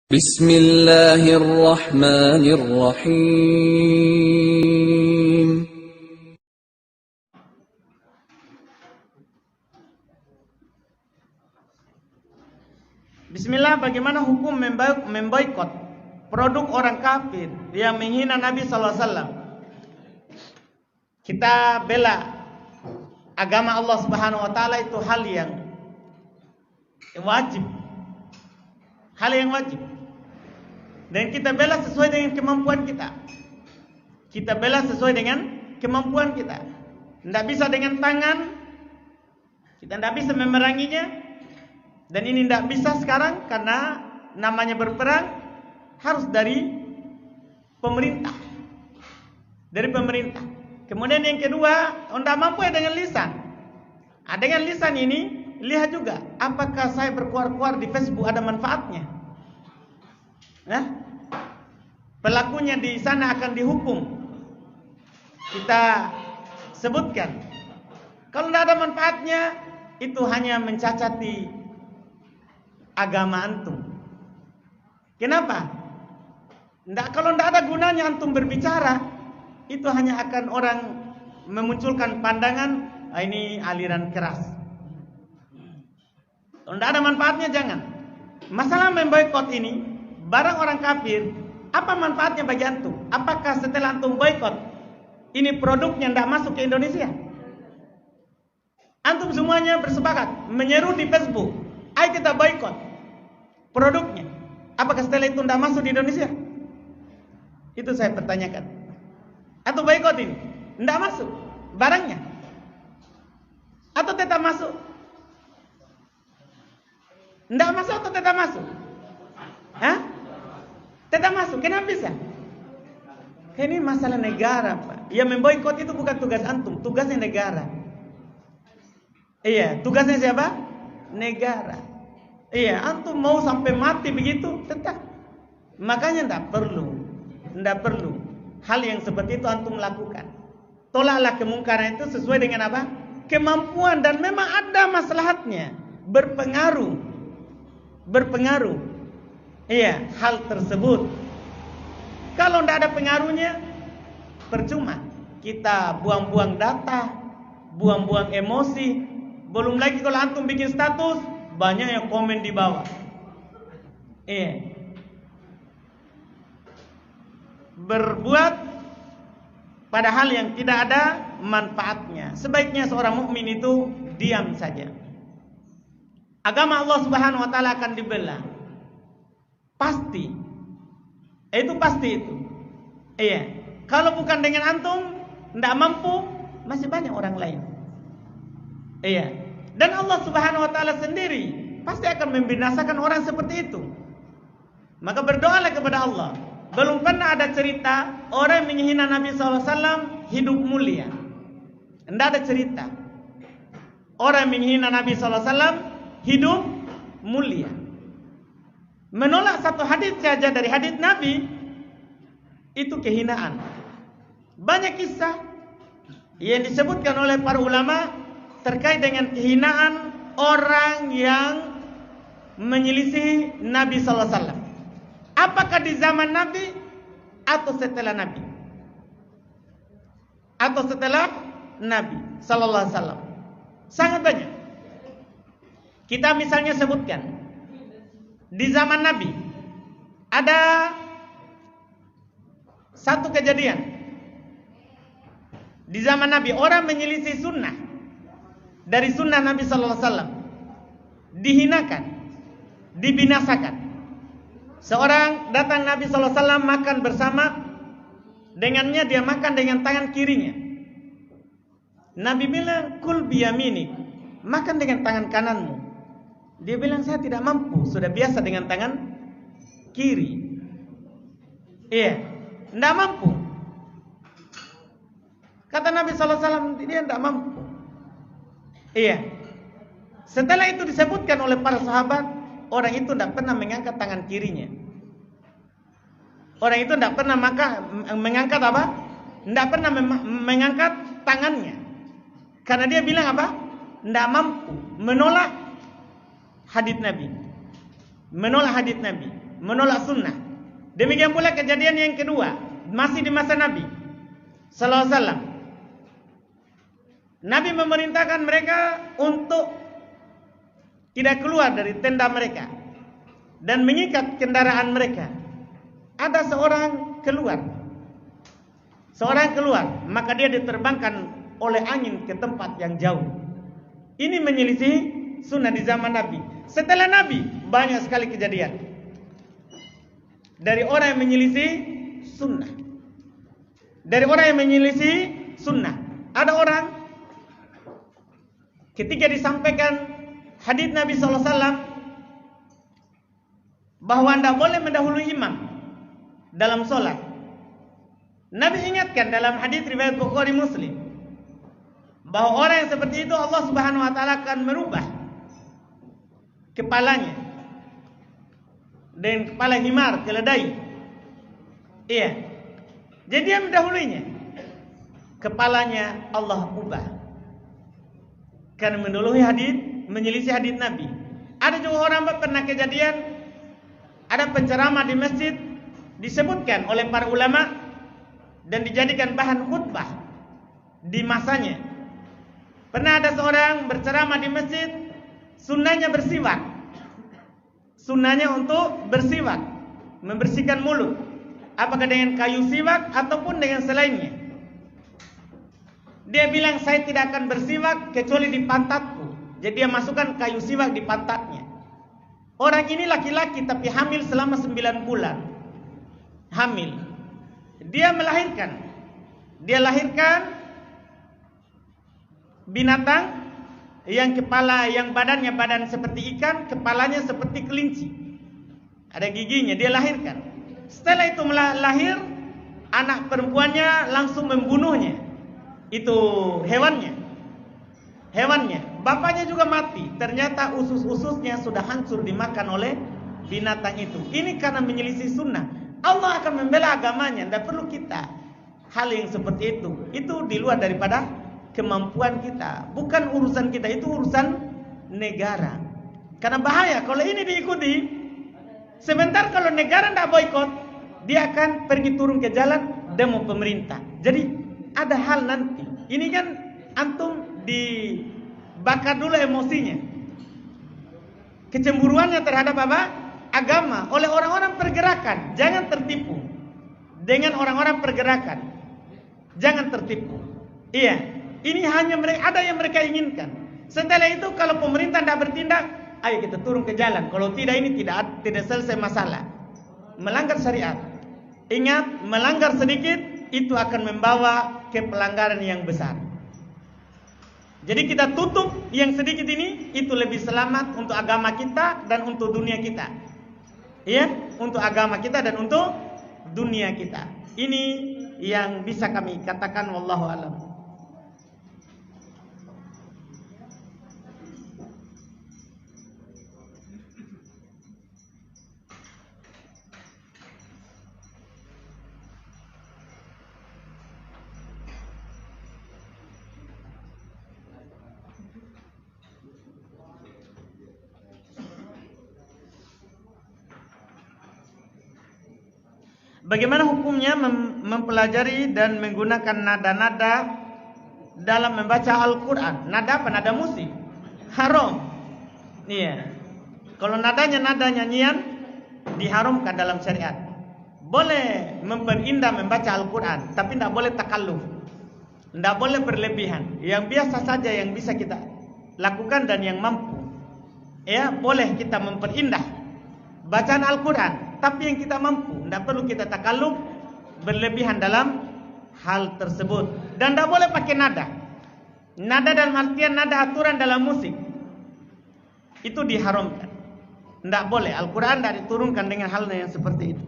Bismillahirrahmanirrahim. Bismillah, bagaimana hukum memboikot produk orang kafir yang menghina Nabi SAW? Kita bela agama Allah Subhanahu Wa Taala itu hal yang wajib, dan kita bela sesuai dengan kemampuan kita. Kita bela sesuai dengan kemampuan kita. Tidak bisa dengan tangan, kita tidak bisa memeranginya. Dan ini tidak bisa sekarang karena namanya berperang harus dari pemerintah. Kemudian yang kedua, tidak mampu ya dengan lisan. Dengan lisan ini, lihat juga apakah saya berkuar-kuar di Facebook ada manfaatnya. Pelakunya di sana akan dihukum. Kita sebutkan. Kalau tidak ada manfaatnya, itu hanya mencacati agama antum. Kenapa? Kalau tidak ada gunanya antum berbicara, itu hanya akan orang memunculkan pandangan ini aliran keras. Kalau tidak ada manfaatnya jangan. Masalah memboikot ini, barang orang kafir, apa manfaatnya bagi antum? Apakah setelah antum boikot, ini produknya tidak masuk ke Indonesia? Antum semuanya bersepakat menyeru di Facebook, ayo kita boikot produknya. Apakah setelah itu tidak masuk di Indonesia? Itu saya pertanyakan. Atau boikot ini tidak masuk barangnya, atau tetap masuk? Tidak masuk atau tetap masuk? Tetap masuk. Kenapa bisa? Ini masalah negara, Pak. Ya, memboikot itu bukan tugas antum, tugasnya negara. Iya, tugasnya siapa? Negara. Iya, antum mau sampai mati begitu, tetap. Makanya tidak perlu hal yang seperti itu antum lakukan. Tolaklah kemungkaran itu sesuai dengan apa? Kemampuan, dan memang ada maslahatnya. Berpengaruh. Iya, hal tersebut. Kalau tidak ada pengaruhnya, percuma. Kita buang-buang data, buang-buang emosi. Belum lagi kalau antum bikin status, banyak yang komen di bawah. Berbuat pada hal yang tidak ada manfaatnya. Sebaiknya seorang mukmin itu diam saja. Agama Allah Subhanahu Wa Taala akan dibela. Pasti. Itu pasti itu. Kalau bukan dengan antum, tidak mampu, masih banyak orang lain. Dan Allah Subhanahu Wa Taala sendiri pasti akan membinasakan orang seperti itu. Maka berdoalah kepada Allah. Belum pernah ada cerita orang yang menghina Nabi SAW hidup mulia. Tidak ada cerita orang yang menghina Nabi SAW hidup mulia. Menolak satu hadis saja dari hadis Nabi itu kehinaan. Banyak kisah yang disebutkan oleh para ulama terkait dengan kehinaan orang yang menyelisihi Nabi SAW. Apakah di zaman Nabi atau setelah Nabi? Atau setelah Nabi SAW? Sangat banyak. Kita misalnya sebutkan, di zaman Nabi ada satu kejadian. Di zaman Nabi orang menyelisih sunnah dari sunnah Nabi SAW, dihinakan, dibinasakan. Seorang datang Nabi SAW makan bersama dengannya, dia makan dengan tangan kirinya. Nabi bilang, kul biyamini, makan dengan tangan kananmu. Dia bilang, saya tidak mampu, sudah biasa dengan tangan kiri. Tidak mampu. Kata Nabi SAW, dia tidak mampu. Setelah itu disebutkan oleh para sahabat, orang itu tidak pernah mengangkat tangan kirinya. Orang itu tidak pernah mengangkat apa? Tidak pernah mengangkat tangannya. Karena dia bilang apa? Tidak mampu. Menolak hadits Nabi. menolak sunnah. Demikian pula kejadian yang kedua, masih di masa Nabi sallallahu alaihi wasallam. Nabi memerintahkan mereka untuk tidak keluar dari tenda mereka dan mengikat kendaraan mereka. Ada seorang keluar, maka dia diterbangkan oleh angin ke tempat yang jauh. Ini menyelisih sunnah di zaman Nabi. Setelah Nabi, banyak sekali kejadian dari orang yang menyelisih sunnah. Ada orang ketika disampaikan hadits Nabi SAW bahwa anda boleh mendahului imam dalam solat, Nabi ingatkan dalam hadits riwayat Bukhari Muslim bahwa orang yang seperti itu Allah Subhanahu wa taala akan merubah kepalanya dan kepala himar, keledai. Iya. Jadi dia mendahulunya. Kepalanya Allah ubah. Karena mendahului hadis, menyelisih hadis Nabi. Ada juga orang pernah kejadian, ada penceramah di masjid disebutkan oleh para ulama dan dijadikan bahan khutbah di masanya. Pernah ada seorang berceramah di masjid, sunnahnya bersiwak. Sunnahnya untuk bersiwak, membersihkan mulut, apakah dengan kayu siwak ataupun dengan selainnya. Dia bilang, saya tidak akan bersiwak kecuali di pantatku. Jadi dia masukkan kayu siwak di pantatnya. Orang ini laki-laki tapi hamil selama 9 bulan. Hamil. Dia lahirkan binatang yang badannya badan seperti ikan, kepalanya seperti kelinci. Ada giginya, dia lahirkan. Setelah itu lahir, anak perempuannya langsung membunuhnya. Itu hewannya. Bapaknya juga mati. Ternyata usus-ususnya sudah hancur dimakan oleh binatang itu. Ini karena menyelisih sunnah. Allah akan membela agamanya. Tidak perlu kita hal yang seperti itu. Itu di luar daripada kemampuan kita. Bukan urusan kita, itu urusan negara. Karena bahaya kalau ini diikuti. Sebentar kalau negara tidak boikot, dia akan pergi turun ke jalan demo pemerintah. Jadi ada hal nanti. Ini kan antum dibakar dulu emosinya, kecemburuannya terhadap apa? Agama oleh orang-orang pergerakan. Jangan tertipu dengan orang-orang pergerakan. Jangan tertipu. Iya, ini hanya ada yang mereka inginkan. Setelah itu kalau pemerintah tidak bertindak, ayo kita turun ke jalan. Kalau tidak, ini tidak selesai masalah. Melanggar syariat. Ingat, melanggar sedikit itu akan membawa ke pelanggaran yang besar. Jadi kita tutup yang sedikit ini, itu lebih selamat untuk agama kita dan untuk dunia kita. Ya, untuk agama kita dan untuk dunia kita. Ini yang bisa kami katakan, wallahu a'lam. Bagaimana hukumnya mempelajari dan menggunakan nada-nada dalam membaca Al-Quran? Nada apa? Nada musik. Haram. Iya. Kalau nadanya nada nyanyian, diharamkan dalam syariat. Boleh memperindah membaca Al-Quran, tapi tidak boleh takalluf. Tidak boleh berlebihan. Yang biasa saja yang bisa kita lakukan dan yang mampu. Ya, boleh kita memperindah bacaan Al-Quran, tapi yang kita mampu. Tidak perlu kita takalluf berlebihan dalam hal tersebut. Dan tidak boleh pakai nada. Nada dalam artian nada aturan dalam musik, itu diharamkan. Tidak boleh. Al-Quran tidak diturunkan dengan hal yang seperti itu.